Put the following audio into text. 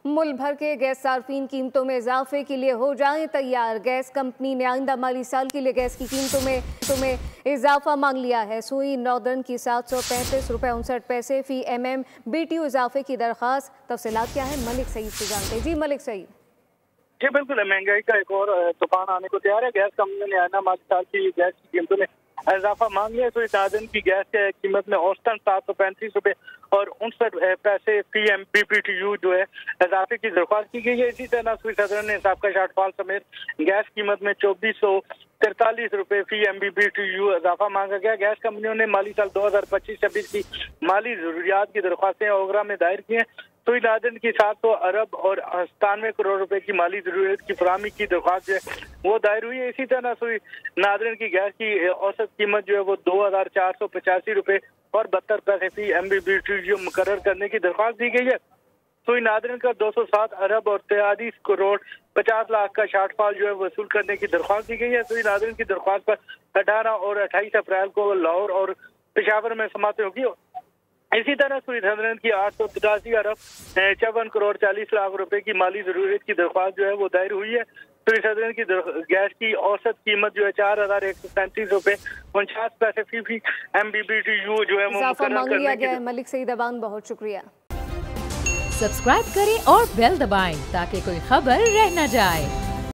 मुल्क भर के गैस सार्फिन कीमतों में इजाफे के लिए हो जाएं तैयार। गैस कंपनी ने आइंदा माली साल के लिए गैस की कीमतों में इजाफा मांग लिया है। सुई नॉर्दर्न की 735 रुपये 59 पैसे फी MM BTU इजाफे की दरख्वास्त। तफसीलात क्या है, मलिक सईद से जानते हैं। जी मलिक सईद। जी बिल्कुल, महंगाई का एक और तूफान आने को तैयार है। गैस कंपनी ने आइंदा माली साल की गैस की कीमतों में इजाफा मांग लिया। तो नाज़रीन की गैस की कीमत में औसतन 735 रुपये और 59 पैसे फी MMBTU जो है इजाफे की दरख्वास्त की गई है। इसी तरह सूई सदर ने सबका शॉर्टफॉल समेत गैस कीमत में 2443 रुपये फी MMBTU इजाफा मांगा गया। गैस कंपनियों ने माली साल 2025-26 की माली जरूरियात की दरख्वास्तें ओगरा में दायर की हैं। सुई नाज़रीन की 700 अरब और 97 करोड़ रुपए की माली जरूरत की फराहमी की दरख्वास्त जो है वो दायर हुई है। इसी तरह सुई नाज़रीन की गैस की औसत कीमत जो है वो 2485 रुपये और 72 पैसे फी MMBTU मुकर्रर करने की दरख्वास्त दी गई है। सुई नाज़रीन का 207 अरब और 43 करोड़ 50 लाख का शॉर्टफॉल जो है वसूल करने की दरख्वास्त दी गई है। सुई नाज़रीन की दरख्वास्त पर 18 और 28 अप्रैल को लाहौर और पेशावर में समाअत होगी। इसी तरह सुई नाज़रीन की 883 अरब 54 करोड़ 40 लाख रुपए की माली जरूरत की दरख्वास्त जो है वो दायर हुई है। सुई नाज़रीन की गैस की औसत कीमत जो है 4137 रुपए 49 पैसे फी MMBTU जो है वो मुकर्रर करने की। मलिक सईद अवान, बहुत शुक्रिया। सब्सक्राइब करें और बेल दबाएं ताकि कोई खबर रह न जाए।